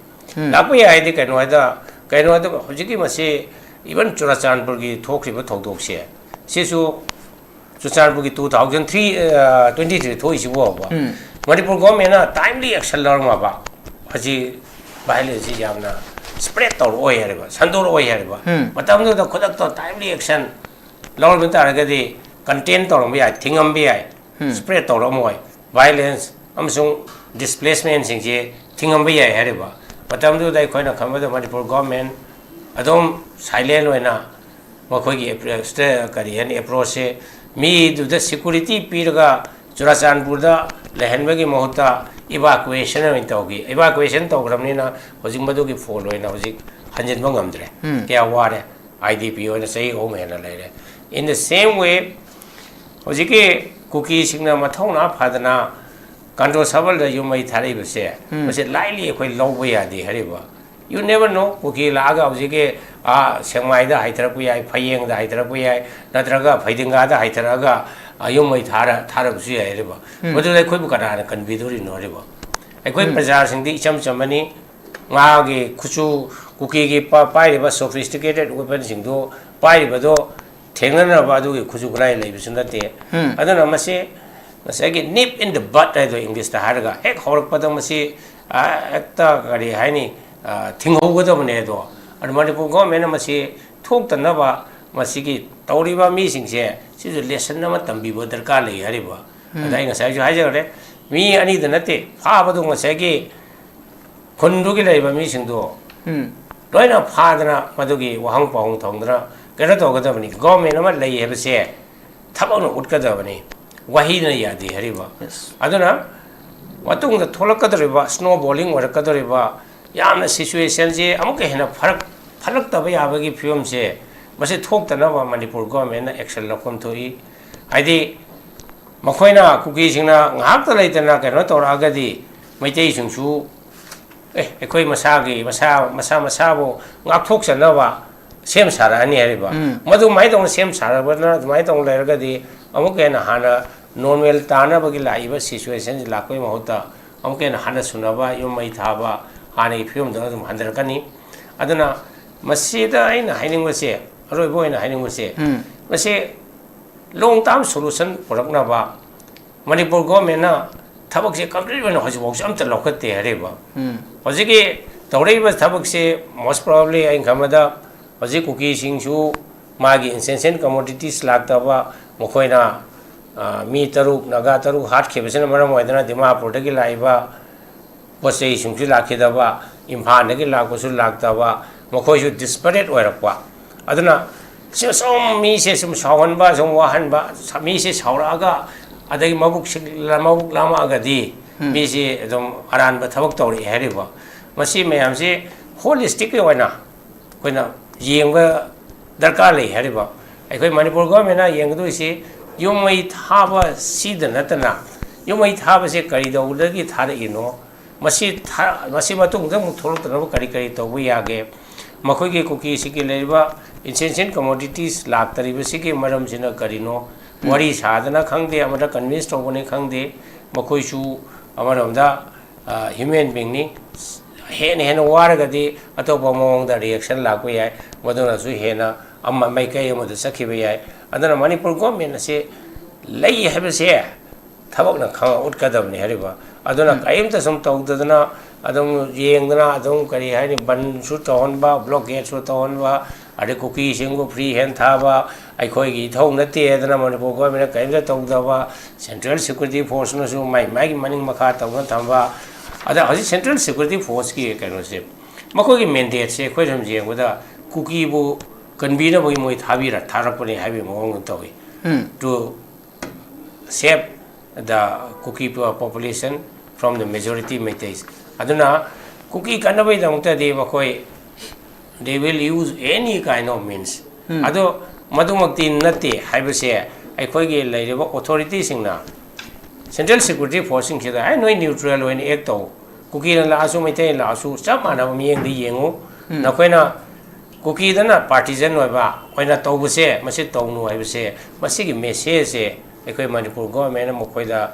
la ko ye ai de ka no da kaino da hojiki mase even Churachandpur gi thokriba thodok se sesu Churachandpur gi 2023 thoi si bo ba Manipur government na timely action lor ma ba haji violence yamna spread tor oi hariba sandor oi hariba matam da khodak to timely action lor bin tar ga di contain tor ma ya thingam bi ai spread tor moi violence amsung displacement sing je thingam bi ai hariba matam do dai khoina khamada Manipur government adom silent oina makhoigi kari ani approach se mi du the security piraga Churachandpur da lehenbagi mohuta evacuation in togi evacuation to gramnina hojik madu gi follow ina hojik hanjin bangamdre kya ware IDP oina sei home hena lere in the same way hojiki cookie singna mathona phadana control sabal da yumai thari bse mase lightly khoi low ya di hariba you never know cookie laga hojike sengmai da haithara pu yai phayeng da haithara pu yai natraga phaidinga da haithara ga yumai thara bsu yai riba modu dai khoi bu kana kan biduri no riba ai khoi prajar sing di cham chamani nga ge khuchu cookie ge pai riba sophisticated weapon sing do pai riba do thengna ba du ge khuchu gunai lei bisun da te adana mase masagi nip in the butt ai do English ta harga ek horak padam masi ekta gari haini thingho go da bane do ar Manipur government masi thok ta na ba masi gi tauriba mi sing se si lesson na ma tambi bo darkar lei hari ba adai nga sai ju hai jare mi ani da nate pha ba do masagi khondu gi lei ba mi sing do loina pha dana madugi wahang paung thong dana kera to ga da bani government ma lei he ba se thabang no ut ka da bani wahina yadi hariba aduna watung da tholakadriba snowballing warakadriba yamna situation je amuke hena phalak ta ba yabagi film se mase thoktana ba Manipur government na action lakom thoi haidi makhoina cookie singna ngak ta leitana kano toraga di maitei sungsu ekoi masa bo ngak thok chana ba ꯁꯦꯝ ꯁꯥꯔꯛꯑꯅꯤ ꯍꯥꯏꯔꯤꯕ ꯃꯗꯨ ꯃꯥꯏ ꯇꯧꯅ ꯁꯦꯝ ꯁꯥꯔꯛꯄꯅ ꯑꯗꯨꯃꯥꯏꯅ ꯇꯧꯅ ꯂꯩꯔꯒꯗꯤ ꯑꯃꯨꯛ ꯍꯦꯟꯅ ꯍꯥꯟꯅ ꯅꯣꯔꯃꯦꯜ ꯇꯥꯅꯕꯒꯤ ꯂꯥꯛꯏꯕ ꯁꯤꯆꯨꯋꯦꯁꯟꯁꯤ ꯂꯥꯛꯄꯒꯤ ꯃꯍꯨꯠꯇ ꯑꯃꯨꯛ ꯍꯦꯟꯅ ꯍꯟꯅ ꯁꯨꯅꯕ ꯌꯨꯝ ꯃꯩ ꯊꯥꯕ ꯍꯥꯟꯅꯒꯤ ꯐꯤꯕꯝꯗ ꯑꯗꯨꯝ ꯍꯟꯊꯔꯛꯀꯅꯤ ꯑꯗꯨꯅ ꯃꯁꯤꯗ ꯑꯩꯅ ꯍꯥꯏꯅꯤꯡꯕꯁꯦ ꯑꯔꯣꯏꯕ ꯑꯣꯏꯅ ꯍꯥꯏꯅꯤꯡꯕꯁꯦ ꯃꯁꯤ ꯂꯣꯡ ꯇꯥꯔꯝ ꯁꯣꯂꯨꯁꯟ ꯄꯨꯔꯛꯅꯕ ꯃꯅꯤꯄꯨꯔ ꯒꯣꯔꯃꯦꯟꯅ ꯊꯕꯛꯁꯦ ꯀꯝꯄ꯭ꯂꯤꯠ ꯑꯣꯏꯅ ꯍꯧꯖꯤꯛꯐꯥꯎꯁꯦ ꯑꯝꯇ ꯂꯧꯈꯠꯇꯦ ꯍꯥꯏꯔꯤꯕ ꯍꯧꯖꯤꯛꯀꯤ ꯇꯧꯔꯛꯏꯕ ꯊꯕꯛꯁꯦ ꯃꯣꯁ ꯄ꯭ꯔꯣꯕꯦꯕꯂꯤ ꯑꯩꯅ ꯈꯟꯕꯗ ꯍꯧꯖꯤꯛ ꯀꯨꯀꯤꯁꯤꯡꯁꯨ ꯃꯥꯒꯤ ꯏꯟꯁꯦꯟꯁꯤꯌꯦꯟ ꯀꯃꯣꯗꯤꯇꯤꯁ ꯂꯥꯛꯇꯕ ꯃꯈꯣꯏꯅ ꯃꯤ 3 ꯅꯥꯒꯥ 3 ꯍꯥꯠꯈꯤꯕꯁꯤꯅ ꯃꯔꯝ ꯑꯣꯏꯗꯨꯅ ꯗꯤꯃꯥꯄꯨꯔꯗꯒꯤ ꯂꯥꯛꯏꯕ ꯄꯣꯠ ꯆꯩꯁꯤꯡꯁꯨ ꯂꯥꯛꯈꯤꯗꯕ ꯏꯝꯐꯥꯜꯗꯒꯤ ꯂꯥꯛꯄꯁꯨ ꯂꯥꯛꯇꯕ ꯃꯈꯣꯏꯁꯨ ꯗꯤꯁꯄꯔꯦꯠ ꯑꯣꯏꯔꯛꯄ ꯑꯗꯨꯅ ꯁꯨꯝ ꯃꯤꯁꯦ ꯁꯨꯝ ꯁꯥꯎꯍꯟꯕ ꯁꯨꯝ ꯋꯥꯍꯟꯕ ꯃꯤꯁꯦ ꯁꯥꯎꯔꯛꯑꯒ ꯑꯗꯒꯤ ꯃꯕꯨꯛ ꯂꯥꯝꯃꯛꯑꯒꯗꯤ ꯃꯤꯁꯦ ꯑꯗꯨꯝ ꯑꯔꯥꯟꯕ ꯊꯕꯛ ꯇꯧꯔꯛꯏ ꯍꯥꯏꯔꯤꯕ ꯃꯁꯤ ꯃꯌꯥꯝꯁꯦ ꯍꯣꯂꯤꯁꯇꯤꯛꯀꯤ ꯑꯣꯏꯅ ꯑꯩꯈꯣꯏꯅ ꯌꯦꯡꯕ ꯗꯔꯀꯥꯔ ꯂꯩ ꯍꯥꯏꯔꯤꯕ ꯑꯩꯈꯣꯏ ꯃꯅꯤꯄꯨꯔ ꯒꯣꯔꯃꯦꯟꯅ ꯌꯦꯡꯒꯗꯣꯏꯁꯤ ꯌꯨꯝ ꯃꯩ ꯊꯥꯕ ꯁꯤꯗ ꯅꯠꯇꯅ ꯌꯨꯝ ꯃꯩ ꯊꯥꯕꯁꯦ ꯀꯔꯤꯗꯧꯕꯗꯒꯤ ꯊꯥꯔꯛꯏꯅꯣ ꯃꯁꯤ ꯃꯇꯨꯡꯗ ꯑꯃꯨꯛ ꯊꯣꯛꯂꯛꯇꯅꯕ ꯀꯔꯤ ꯇꯧꯕ ꯌꯥꯒꯦ ꯃꯈꯣꯏꯒꯤ ꯀꯨꯀꯤꯁꯤꯒꯤ ꯂꯩꯔꯤꯕ ꯏꯟꯁꯦꯟꯁꯤꯌꯦꯟ ꯀꯃꯣꯗꯤꯇꯤꯁ ꯂꯥꯛꯇꯔꯤꯕꯁꯤꯒꯤ ꯃꯔꯝꯁꯤꯅ ꯀꯔꯤꯅꯣ ꯋꯥꯔꯤ ꯁꯥꯗꯅ ꯈꯪꯗꯦ ꯑꯃꯗ ꯀꯟꯚꯤꯟꯁ ꯇꯧꯕꯅꯤ ꯈꯪꯗꯦ ꯃꯈꯣꯏꯁꯨ ꯑꯃꯔꯣꯝꯗ ꯍ꯭ꯌꯨꯃꯦꯟ ꯕꯤꯡꯅꯤ ꯍꯦꯟꯅ ꯋꯥꯔꯒꯗꯤ ꯑꯇꯣꯞꯄ ꯃꯑꯣꯡꯗ ꯔꯤꯑꯦꯛꯁꯟ ꯂꯥꯛꯄ ꯌꯥꯏ ꯃꯗꯨꯅꯁꯨ ꯍꯦꯟꯅ ꯃꯥꯏꯀꯩ ꯑꯃꯗ ꯆꯠꯈꯤꯕ ꯌꯥꯏ ꯑꯗꯨꯅ ꯃꯅꯤꯄꯨꯔ ꯒꯣꯔꯃꯦꯟ ꯑꯁꯤ ꯂꯩ ꯍꯥꯏꯕꯁꯦ ꯊꯕꯛꯅ ꯈꯪꯉ ꯎꯠꯀꯗꯕꯅꯤ ꯍꯥꯏꯔꯤꯕ ꯑꯗꯨꯅ ꯀꯔꯤꯝꯇ ꯁꯨꯝ ꯇꯧꯗꯗꯅ ꯑꯗꯨꯝ ꯌꯦꯡꯗꯅ ꯑꯗꯨꯝ ꯀꯔꯤ ꯍꯥꯏꯅꯤ ꯕꯟꯁꯨ ꯇꯧꯍꯟꯕ ꯕ꯭ꯂꯣꯀꯦꯠꯁꯨ ꯇꯧꯍꯟꯕ ꯑꯗꯩ ꯀꯨꯀꯤꯁꯤꯡꯕꯨ ꯐ꯭ꯔꯤ ꯍꯦꯟ ꯊꯥꯕ ꯑꯩꯈꯣꯏꯒꯤ ꯏꯊꯧ ꯅꯠꯇꯦ ꯍꯥꯏꯗꯅ ꯃꯅꯤꯄꯨꯔ ꯒꯣꯔꯃꯦꯟꯅ ꯀꯔꯤꯝꯇ ꯇꯧꯗꯕ ꯁꯦꯟꯇ꯭ꯔꯦꯜ ꯁꯦꯀ꯭ꯌꯨꯔꯤꯇꯤ ꯐꯣꯔꯁꯅꯁꯨ ꯃꯥꯒꯤ ꯃꯅꯤꯡ ꯃꯈꯥ ꯇꯧꯅ ꯊꯝꯕ ꯑꯗ ꯍꯧꯖꯤꯛ ꯁꯦꯟꯇ꯭ꯔꯦꯜ ꯁꯦꯀ꯭ꯌꯨꯔꯤꯇꯤ ꯐꯣꯔꯁꯀꯤ ꯀꯩꯅꯣꯁꯦ ꯃꯈꯣꯏꯒꯤ ꯃꯦꯟꯗꯦꯠꯁꯦ ꯑꯩꯈꯣꯏ ꯁꯨꯝ ꯌꯦꯡꯕꯗ ꯀꯨꯀꯤꯕꯨ ꯀꯟꯕꯤꯅꯕꯒꯤ ꯃꯣꯏ ꯊꯥꯔꯛꯄꯅꯤ ꯍꯥꯏꯕꯒꯤ ꯃꯑꯣꯡꯗ ꯇꯧꯏ two save the cookie population from the majority Meiteis. Aduna cookie kanabay damukta de makoi they will use any kind of means. Ado madumagti nati haibase aikhoigi leiriba authority singna central security forcing sida ai noi neutral when act to cookie la asu Meitei la asu chap mana miyeng di yengu nakoina cookie dana partisan oiba oina tobuse masi tongnu haibase masigi message ꯑꯩꯈꯣꯏ ꯃꯅꯤꯄꯨꯔ ꯒꯣꯔꯃꯦꯟꯅ ꯃꯈꯣꯏꯗ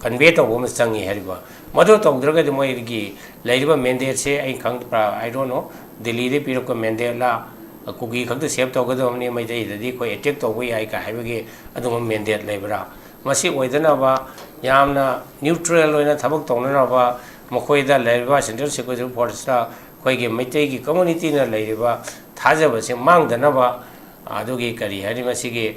ꯀꯟꯚꯦ ꯇꯧꯕ ꯑꯃ ꯆꯪꯉꯤ ꯍꯥꯏꯔꯤꯕ ꯃꯗꯨ ꯇꯧꯗ꯭ꯔꯒꯗꯤ ꯃꯣꯏꯒꯤ ꯂꯩꯔꯤꯕ ꯃꯦꯟꯗꯦꯠꯁꯦ ꯑꯩ ꯈꯪꯗꯕ꯭ꯔꯥ ꯑꯥꯏ ꯗꯣꯟ ꯅꯣ ꯗꯦꯜꯂꯤꯗ ꯄꯤꯔꯛꯄ ꯃꯦꯟꯗꯦꯠꯂ ꯀꯨꯀꯤ ꯈꯛꯇ ꯁꯦꯞ ꯇꯧꯒꯗꯕꯅꯤ ꯃꯩꯇꯩꯗꯗꯤ ꯑꯩꯈꯣꯏ ꯑꯦꯇꯦꯛ ꯇꯧꯕ ꯌꯥꯏ ꯀ ꯍꯥꯏꯕꯒꯤ ꯑꯗꯨꯒꯨꯝꯕ ꯃꯦꯟꯗꯦꯠ ꯂꯩꯕ꯭ꯔꯥ ꯃꯁꯤ ꯑꯣꯏꯗꯅꯕ ꯌꯥꯝꯅ ꯅ꯭ꯌꯨꯇ꯭ꯔꯦꯜ ꯑꯣꯏꯅ ꯊꯕꯛ ꯇꯧꯅꯅꯕ ꯃꯈꯣꯏꯗ ꯂꯩꯔꯤꯕ ꯁꯦꯟꯇ꯭ꯔꯦꯜ ꯁꯦꯀ꯭ꯌꯨꯔꯤꯇꯤ ꯐꯣꯔꯁꯇ ꯑꯩꯈꯣꯏꯒꯤ ꯃꯩꯇꯩꯒꯤ ꯀꯝꯃꯨꯅꯤꯇꯤꯅ ꯂꯩꯔꯤꯕ ꯊꯥꯖꯕꯁꯦ ꯃꯥꯡꯗꯅꯕ ꯑꯗꯨꯒꯤ ꯀꯔꯤ ꯍꯥꯏꯅꯤ ꯃꯁꯤꯒꯤ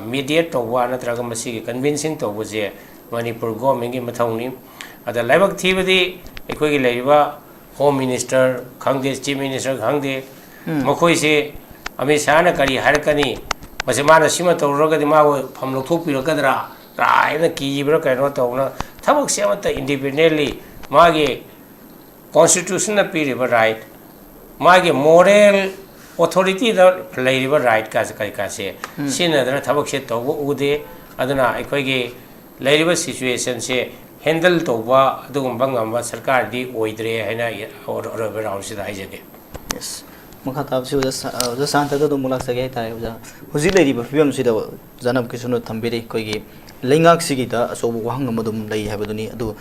mediate tauba natraga masigi convincing tawbuje manipur government gi mathawni ada laibak thibadi ekoi gi leiba home minister khangde chief minister khangde makhoi se ami sana kari harkani masimana sima tawraga di ma pham lokthok pirakadra raina kibra kaino tawna thabak se amata independently mage constitution na piriba right mage moral authority da leiriba right ka se sinadana thabak se tawba ude aduna aikhoigi leiriba situation se handle tawba adugumba ngamba sarkar di oidre haina oraba round sida haijage yes makha tab si uja santa do mulak sage tare uja huji leiriba fibam sida janab kisuno thambiri koigi leingak sigi da asobu wahang amadum lei habaduni adu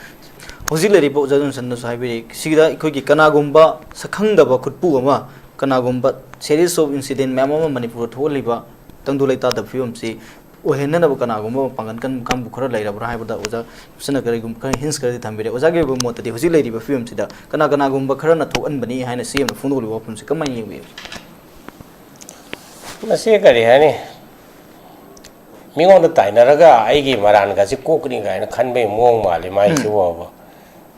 huji leiriba uja jon sanna saibiri sigida koigi kanagumba sakhangdaba khutpu ama kanagumba series of incident mama manipur tholiba tangdu leita da film si ohena na kanagumba pangan kan kam bukhara leira bra haibada oja sna karigum kan hints kari thambire oja ge bo motadi hoji leiriba film si da kanagumba khara na thokan bani haina sim na phone liba film si kamai yewi mase kari hani mingon da tainaraga aigi maran ga si kokni ga na khanbe mong mali mai si wa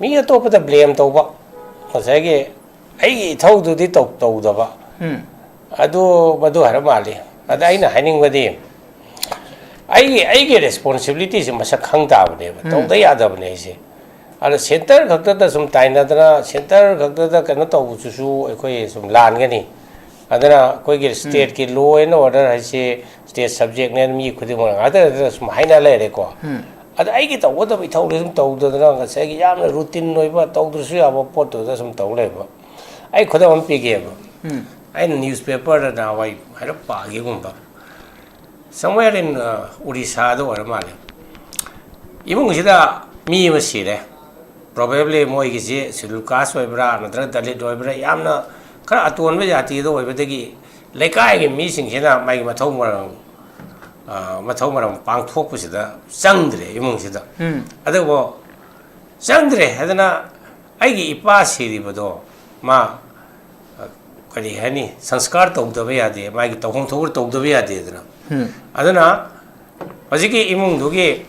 mi atop da blame tawba masage aigi thaudu di tawdaba adu badu harmali ada aina haining badi aigi responsibility se masak khangta bane tawda yadabne ise ala center khakta da sum tainadana center khakta da kana tawu chu ekoi sum lan gani adana koi gi state ki law and order haise state subject ne mi khudi mo ada sum haina lere ko ada aigi tawda bi thau sum tawda na ga se gi yamna routine noiba tawdu su ya bo pot da sum tawle ba ai khoda am pige ba ꯑꯩꯅ ꯅ꯭ꯌꯨꯁꯄꯦꯄꯔꯗ ꯅꯍꯥꯟꯋꯥꯏ ꯍꯥꯏꯔꯞ ꯄꯥꯒꯤꯒꯨꯝꯕ somewhere in Odisha ꯑꯣꯏꯔ ꯃꯥꯜꯂꯦ ꯏꯃꯨꯡꯁꯤꯗ ꯃꯤ ꯑꯃ ꯁꯤꯔꯦ probably ꯃꯣꯏꯒꯤꯁꯤ schedule ꯀꯥꯁ ꯑꯣꯏꯕ꯭ꯔꯥ ꯅꯠꯇ꯭ꯔꯒ ꯗꯂꯤꯠ ꯑꯣꯏꯕ꯭ꯔꯥ ꯌꯥꯝꯅ ꯈꯔ ꯑꯇꯣꯟꯕ ꯖꯥꯇꯤꯗ ꯑꯣꯏꯕꯗꯒꯤ ꯂꯩꯀꯥꯏꯒꯤ ꯃꯤꯁꯤꯡꯁꯤꯅ ꯃꯥꯒꯤ ꯃꯊꯧ ꯃꯔꯝ ꯄꯥꯡꯊꯣꯛꯄꯁꯤꯗ ꯆꯪꯗ꯭ꯔꯦ ꯏꯃꯨꯡꯁꯤꯗ ꯑꯗꯨꯕꯨ ꯆꯪꯗ꯭ꯔꯦ ꯍꯥꯏꯗꯅ ꯑꯩꯒꯤ ꯏꯄꯥ ꯁꯤꯔꯤꯕꯗꯣ ꯃꯥ ꯀꯔꯤ ꯍꯥꯏꯅꯤ ꯁꯪꯁꯀꯥꯔ ꯇꯧꯗꯕ ꯌꯥꯗꯦ ꯃꯥꯒꯤ ꯇꯧꯐꯝ ꯊꯣꯛꯄ ꯇꯧꯗꯕ ꯌꯥꯗꯦꯗꯅ ꯑꯗꯨꯅ ꯍꯧꯖꯤꯛꯀꯤ ꯏꯃꯨꯡꯗꯨꯒꯤ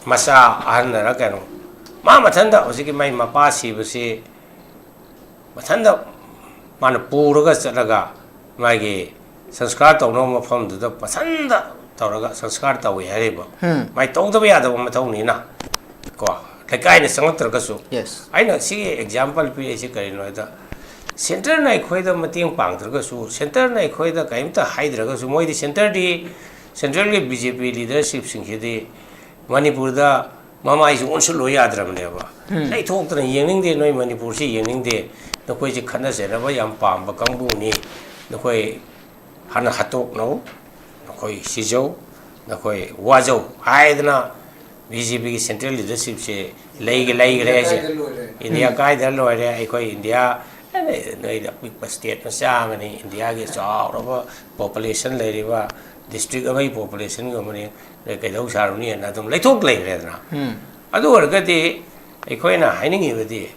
ꯃꯆꯥ ꯑꯍꯟꯅꯔ ꯀꯩꯅꯣ ꯃꯥ ꯃꯊꯟꯗ ꯍꯧꯖꯤꯛꯀꯤ ꯃꯥꯒꯤ ꯃꯄꯥ ꯁꯤꯕꯁꯤ ꯃꯊꯟꯗ ꯃꯥꯅ ꯄꯨꯔꯒ ꯆꯠꯂꯒ ꯃꯥꯒꯤ ꯁꯪꯁꯀꯥꯔ ꯇꯧꯅꯕ ꯃꯐꯝꯗꯨꯗ ꯃꯊꯟꯗ ꯇꯧꯔꯒ ꯁꯪꯁꯀꯥꯔ ꯇꯧꯏ ꯍꯥꯏꯔꯤꯕ ꯃꯥꯏ ꯇꯧꯗꯕ ꯌꯥꯗꯕ ꯃꯊꯧꯅꯤꯅ ꯀꯣ ꯂꯩꯀꯥꯏꯅ ꯆꯪꯉꯛꯇ꯭ꯔꯒꯁꯨ ꯑꯩꯅ ꯁꯤꯒꯤ ꯑꯦꯛꯖꯥꯝꯄꯜ ꯄꯤꯔꯤꯁꯤ ꯀꯔꯤꯅꯣ ꯍꯥꯏꯗ ꯁꯦꯟꯇꯔꯅ ꯑꯩꯈꯣꯏꯗ ꯃꯇꯦꯡ ꯄꯥꯡꯗ꯭ꯔꯒꯁꯨ ꯁꯦꯟꯇꯔꯅ ꯑꯩꯈꯣꯏꯗ ꯀꯔꯤꯝꯇ ꯍꯥꯏꯗ꯭ꯔꯒꯁꯨ ꯃꯣꯏꯗꯤ ꯁꯦꯟꯇ꯭ꯔꯦꯜꯒꯤ BJP ꯂꯤꯗꯔꯁꯤꯞꯁꯤꯡꯁꯤꯗꯤ ꯃꯅꯤꯄꯨꯔꯗ ꯃꯃꯥꯏꯁꯤ ꯑꯣꯟꯁꯤꯜꯂꯣ ꯌꯥꯗ꯭ꯔꯕꯅꯦꯕ ꯂꯩꯊꯣꯛꯇꯅ ꯌꯦꯡꯅꯤꯡꯗꯦ ꯅꯣꯏ ꯃꯅꯤꯄꯨꯔꯁꯤ ꯌꯦꯡꯅꯤꯡꯗꯦ ꯅꯈꯣꯏꯁꯤ ꯈꯠꯅ ꯆꯩꯅꯕ ꯌꯥꯝ ꯄꯥꯝꯕ ꯀꯥꯡꯕꯨꯅꯤ ꯅꯈꯣꯏ ꯍꯥꯟꯅ ꯍꯥꯠꯇꯣꯛꯅꯧ ꯅꯈꯣꯏ ꯁꯤꯖꯧ ꯅꯈꯣꯏ ꯋꯥꯖꯧ ꯍꯥꯏꯗꯅ BJPꯒꯤ ꯁꯦꯟꯇ꯭ꯔꯦꯜ ꯂꯤꯗꯔꯁꯤꯞꯁꯦ ꯂꯩꯈ꯭ꯔꯦ ꯍꯥꯏꯁꯦ ꯏꯟꯗꯤꯌꯥ ꯀꯥꯏꯗ ꯂꯣꯏꯔꯦ ꯑꯩꯈꯣꯏ ꯏꯟꯗꯤꯌꯥ ꯅꯣꯏꯗ ꯑꯄꯤꯛꯄ ꯁ꯭ꯇꯦꯠ ꯃꯆꯥ ꯑꯃꯅꯤ ꯏꯟꯗꯤꯌꯥꯒꯤ ꯆꯥꯎꯔꯕ ꯄꯣꯄꯨꯂꯦꯁꯟ ꯂꯩꯔꯤꯕ ꯗꯤꯁꯇ꯭ꯔꯤꯛ ꯑꯃꯒꯤ ꯄꯣꯄꯨꯂꯦꯁꯟꯒꯨꯝꯕꯅꯤ ꯀꯩꯗꯧ ꯁꯥꯔꯨꯅꯤꯅ ꯑꯗꯨꯝ ꯂꯩꯈ꯭ꯔꯦꯗꯅ ꯑꯗꯨ ꯑꯣꯏꯔꯒꯗꯤ ꯑꯩꯈꯣꯏꯅ ꯍꯥꯏꯅꯤꯡꯉꯤꯕꯗꯤ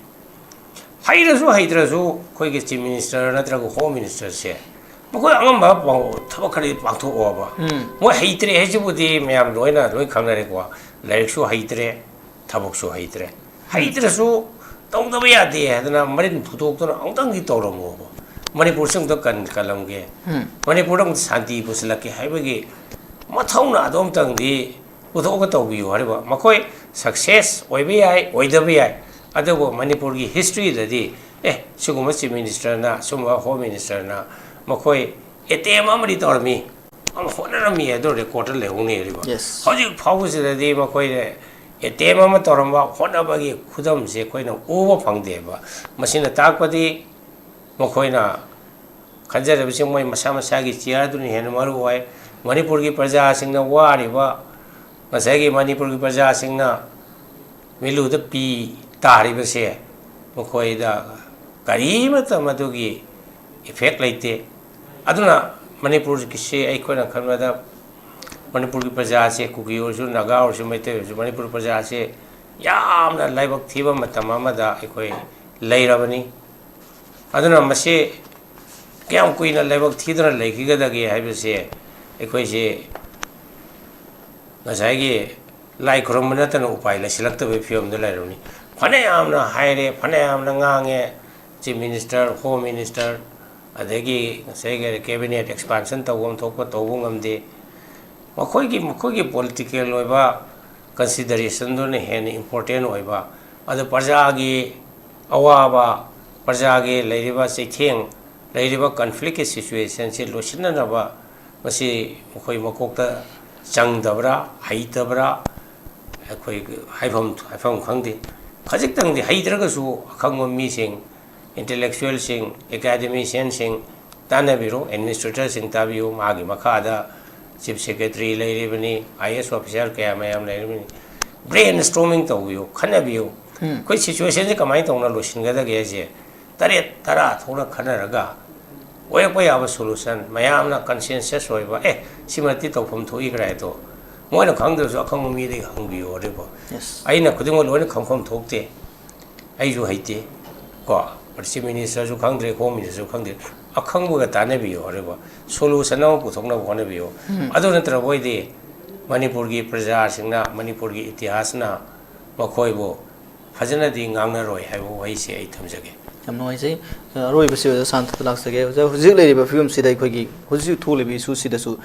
ꯍꯩꯔꯁꯨ ꯍꯩꯇ꯭ꯔꯁꯨ ꯑꯩꯈꯣꯏꯒꯤ ꯆꯤꯐ ꯃꯤꯅꯤꯁꯇꯔ ꯅꯠꯇ꯭ꯔꯒ ꯍꯣꯝ ꯃꯤꯅꯤꯁꯇꯔꯁꯦ ꯃꯈꯣꯏ ꯑꯉꯝꯕ ꯊꯕꯛ ꯈꯔꯗꯤ ꯄꯥꯡꯊꯣꯛꯑꯣꯕ ꯃꯣꯏ ꯍꯩꯇ꯭ꯔꯦ ꯍꯥꯏꯁꯤꯕꯨꯗꯤ ꯃꯌꯥꯝ ꯂꯣꯏ ꯈꯪꯅꯔꯦꯀꯣ ꯂꯥꯏꯔꯤꯛꯁꯨ ꯍꯩꯇ꯭ꯔꯦ ꯊꯕꯛꯁꯨ ꯍꯩꯇ꯭ꯔꯁꯨ ꯇꯧꯗꯕ ꯌꯥꯗꯦ ꯍꯥꯏꯗꯅ ꯃꯔꯤꯟ ꯐꯨꯗꯣꯛꯇꯨꯅ ꯑꯃꯨꯛꯇꯪꯗꯤ ꯇꯧꯔꯝꯃꯣꯕ ꯃꯅꯤꯄꯨꯔꯁꯤ ꯑꯃꯨꯛꯇ ꯀꯜꯂꯝꯒꯦ ꯃꯅꯤꯄꯨꯔꯗ ꯑꯃꯨꯛꯇ ꯁꯥꯟꯇꯤ ꯄꯨꯁꯤꯜꯂꯛꯀꯦ ꯍꯥꯏꯕꯒꯤ ꯃꯊꯧꯅ ꯑꯗꯣꯝꯇꯪꯗꯤ ꯄꯨꯊꯣꯛꯑꯒ ꯇꯧꯕꯤꯌꯨ ꯍꯥꯏꯔꯤꯕ ꯃꯈꯣꯏ ꯁꯛꯁꯦꯁ ꯑꯣꯏꯕ ꯌꯥꯏ ꯑꯣꯏꯗꯕ ꯌꯥꯏ ꯑꯗꯨꯕꯨ ꯃꯅꯤꯄꯨꯔꯒꯤ ꯍꯤꯁꯇ꯭ꯔꯤꯗꯗꯤ ꯁꯤꯒꯨꯝꯕ ꯆꯤꯐ ꯃꯤꯅꯤꯁꯇꯔꯅ ꯁꯤꯒꯨꯝꯕ ꯍꯣꯝ ꯃꯤꯅꯤꯁꯇꯔꯅ ꯃꯈꯣꯏ ꯑꯦꯇꯦꯝ ꯑꯃꯗꯤ ꯇꯧꯔꯝꯃꯤ ꯑꯃ ꯍꯣꯠꯅꯔꯝꯃꯤ ꯑꯗꯨ ꯔꯦꯀꯣꯔꯗꯇ ꯂꯩꯍꯧꯅꯤ ꯍꯥꯏꯔꯤꯕ ꯍꯧꯖꯤꯛ ꯐꯥꯎꯕꯁꯤꯗꯗꯤ ꯃꯈꯣꯏꯅ ꯑꯦꯇꯦꯝ ꯑꯃ ꯇꯧꯔꯝꯕ ꯍꯣꯠꯅꯕꯒꯤ ꯈꯨꯗꯝꯁꯦ ꯑꯩꯈꯣꯏꯅ ꯎꯕ ꯐꯪꯗꯦꯕ ꯃꯁꯤꯅ ꯇꯥꯛꯄꯗꯤ ꯃꯈꯣꯏꯅ ꯈꯟꯖꯔꯤꯕꯁꯤ ꯃꯣꯏ ꯃꯁꯥ ꯃꯁꯥꯒꯤ ꯆꯤꯌꯔꯗꯨꯅ ꯍꯦꯟꯅ ꯃꯔꯨ ꯑꯣꯏ ꯃꯅꯤꯄꯨꯔꯒꯤ ꯄ꯭ꯔꯖꯥꯁꯤꯡꯅ ꯋꯥꯔꯤꯕ ꯉꯁꯥꯏꯒꯤ ꯃꯅꯤꯄꯨꯔꯒꯤ ꯄ꯭ꯔꯖꯥꯁꯤꯡꯅ ꯃꯤꯂꯨꯗ ꯄꯤ ꯇꯥꯔꯤꯕꯁꯦ ꯃꯈꯣꯏꯗ ꯀꯔꯤꯃꯠꯇ ꯃꯗꯨꯒꯤ ꯏꯐꯦꯛ ꯂꯩꯇꯦ ꯑꯗꯨꯅ ꯃꯅꯤꯄꯨꯔꯒꯤꯁꯦ ꯑꯩꯈꯣꯏꯅ ꯈꯟꯕꯗ ꯃꯅꯤꯄꯨꯔꯒꯤ ꯄ꯭ꯔꯖꯥꯁꯦ ꯀꯨꯀꯤ ꯑꯣꯏꯔꯁꯨ ꯅꯥꯒꯥ ꯑꯣꯏꯔꯁꯨ ꯃꯩꯇꯩ ꯑꯣꯏꯔꯁꯨ ꯃꯅꯤꯄꯨꯔ ꯄ꯭ꯔꯖꯥꯁꯦ ꯌꯥꯝꯅ ꯂꯥꯏꯕꯛ ꯊꯤꯕ ꯃꯇꯝ ꯑꯃꯗ ꯑꯩꯈꯣই ꯂꯩꯔꯕꯅꯤ ꯑꯗꯨꯅ ꯃꯁꯤ ꯀꯌꯥꯝ ꯀꯨꯏꯅ ꯂꯥꯏꯕꯛ ꯊꯤꯗꯨꯅ ꯂꯩꯈꯤꯒꯗꯒꯦ ꯍꯥꯏꯕꯁꯦ ꯑꯩꯈꯣꯏꯁꯦ ꯉꯁꯥꯏꯒꯤ ꯂꯥꯏ ꯈꯨꯔꯨꯝꯕ ꯅꯠꯇꯅ ꯎꯄꯥꯏ ꯂꯩꯁꯤꯜꯂꯛꯇꯕꯒꯤ ꯐꯤꯕꯝꯗ ꯂꯩꯔꯕꯅꯤ ꯐꯅꯌꯥꯝꯅ ꯍꯥꯏꯔꯦ ꯐꯅꯌꯥꯝꯅ ꯉꯥꯡꯉꯦ ꯆꯤꯐ ꯃꯤꯅꯤꯁꯇꯔ ꯍꯣꯝ ꯃꯤꯅꯤꯁꯇꯔ ꯑꯗꯒꯤ ꯉꯁꯥꯏꯒꯤ ꯀꯦꯕꯤꯅꯦꯠ ꯑꯦꯛꯁꯄꯥꯟꯁꯟ ꯇꯧꯐꯝ ꯊꯣꯛꯄ ꯇꯧꯕ ꯉꯝꯗꯦ ꯃꯈꯣꯏꯒꯤ ꯄꯣꯂꯤꯇꯤꯀꯦꯜ ꯑꯣꯏꯕ ꯀꯟꯁꯤꯗꯔꯦꯁꯟꯗꯨꯅ ꯍꯦꯟꯅ ꯏꯝꯄꯣꯔꯇꯦꯟ ꯑꯣꯏꯕ ꯑꯗꯨ ꯄ꯭ꯔꯖꯥꯒꯤ ꯑꯋꯥꯕ ꯄ꯭ꯔꯖꯥꯒꯤ ꯂꯩꯔꯤꯕ ꯆꯩꯊꯦꯡ ꯂꯩꯔꯤꯕ ꯀꯟꯐ꯭ꯂꯤꯛꯀꯤ ꯁꯤꯆꯨꯋꯦꯁꯟꯁꯤ ꯂꯣꯏꯁꯤꯟꯅꯅꯕ ꯃꯁꯤ ꯃꯈꯣꯏ ꯃꯀꯣꯛꯇ ꯆꯪꯗꯕ꯭ꯔꯥ ꯍꯩꯇꯕ꯭ꯔꯥ ꯑꯩꯈꯣꯏ ꯍꯥꯏꯐꯝ ꯈꯪꯗꯦ ꯈꯖꯤꯛꯇꯪꯗꯤ ꯍꯩꯇ꯭ꯔꯒꯁꯨ ꯑꯈꯪꯕ ꯃꯤꯁꯤꯡ ꯏꯟꯇꯦꯂꯦꯛꯆꯨꯋꯦꯜꯁꯤꯡ ꯑꯦꯀꯥꯗꯦꯃꯤꯁꯤꯌꯟꯁꯤꯡ ꯇꯥꯟꯅꯕꯤꯔꯣ ꯑꯦꯗꯃꯤꯅꯤꯁꯇ꯭ꯔꯦꯇꯔꯁꯤꯡ ꯇꯥꯕꯤꯌꯨ ꯃꯥꯒꯤ ꯃꯈꯥꯗ ꯆꯤꯐ ꯁꯦꯀ꯭ꯔꯦꯇꯔꯤ ꯂꯩꯔꯤꯕꯅꯤ IAS ꯑꯣꯐꯤꯁꯥꯔ ꯀꯌꯥ ꯃꯌꯥꯝ ꯂꯩꯔꯤꯕꯅꯤ ꯕ꯭ꯔꯦꯟ ꯁ꯭ꯇꯣꯔꯃꯤꯡ ꯇꯧꯕꯤꯌꯨ ꯈꯟꯅꯕꯤꯌꯨ ꯑꯩꯈꯣꯏ ꯁꯤꯆꯨꯋꯦꯁꯟꯁꯦ ꯀꯃꯥꯏꯅ ꯇꯧꯅ ꯂꯣꯏꯁꯤꯟꯒꯗꯒꯦ ꯍꯥꯏꯁꯦ 7-10 ꯊꯣꯛꯅ ꯈꯟꯅꯔꯒ ꯑꯣꯏꯔꯛꯄ ꯌꯥꯕ ꯁꯣꯂꯨꯁꯟ ꯃꯌꯥꯝꯅ ꯀꯟꯁꯦꯟꯁꯁ ꯑꯣꯏꯕ ꯁꯤꯃꯗꯤ ꯇꯧꯐꯝ ꯊꯣꯛꯏꯈ꯭ꯔꯦ ꯍꯥꯏꯗꯣ ꯃꯣꯏꯅ ꯈꯪꯗ꯭ꯔꯁꯨ ꯑꯈꯪꯕ ꯃꯤꯗꯒꯤ ꯍꯪꯕꯤꯌꯨ ꯍꯥꯏꯔꯤꯕ ꯑꯩꯅ ꯈꯨꯗꯤꯡꯃꯛ ꯂꯣꯏꯅ ꯈꯪꯐꯝ ꯊꯣꯛꯇꯦ ꯑꯩꯁꯨ ꯍꯩꯇꯦ ꯀꯣ ꯆꯤꯐ ꯃꯤꯅꯤꯁꯇꯔꯁꯨ ꯈꯪꯗ꯭ꯔꯦ ꯍꯣꯝ ꯃꯤꯅꯤꯁꯇꯔꯁꯨ ꯈꯪꯗ꯭ꯔꯦ ꯑꯈꯪꯕꯒ ꯇꯥꯟꯅꯕꯤꯌꯨ ꯍꯥꯏꯔꯤꯕ ꯁꯣꯂꯨꯁꯟ ꯑꯃ ꯄꯨꯊꯣꯛꯅꯕ ꯍꯣꯠꯅꯕꯤꯌꯨ ꯑꯗꯨ ꯅꯠꯇ꯭ꯔꯕ ꯑꯣꯏꯗꯤ ꯃꯅꯤꯄꯨꯔꯒꯤ ꯄ꯭ꯔꯖꯥꯁꯤꯡꯅ ꯃꯅꯤꯄꯨꯔꯒꯤ ꯏꯇꯤꯍꯥꯁꯅ ꯃꯈꯣꯏꯕꯨ ꯐꯖꯅꯗꯤ ꯉꯥꯡꯅꯔꯣꯏ ꯍꯥꯏꯕ ꯋꯥꯍꯩꯁꯦ ꯑꯩ ꯊꯝꯖꯒꯦ ꯌꯥꯝ ꯅꯨꯡꯉꯥꯏꯖꯩ ꯑꯔꯣꯏꯕꯁꯤ ꯑꯣꯖꯥ ꯁꯥꯟꯇꯗ ꯂꯥꯛꯆꯒꯦ ꯍꯧꯖꯤꯛ ꯂꯩꯔꯤꯕ ꯐꯤꯕꯝꯁꯤꯗ ꯑꯩꯈꯣꯏꯒꯤ ꯍꯧꯖꯤꯛ ꯊꯣꯛꯂꯤꯕ ꯏꯁꯨꯁꯤꯗꯁꯨ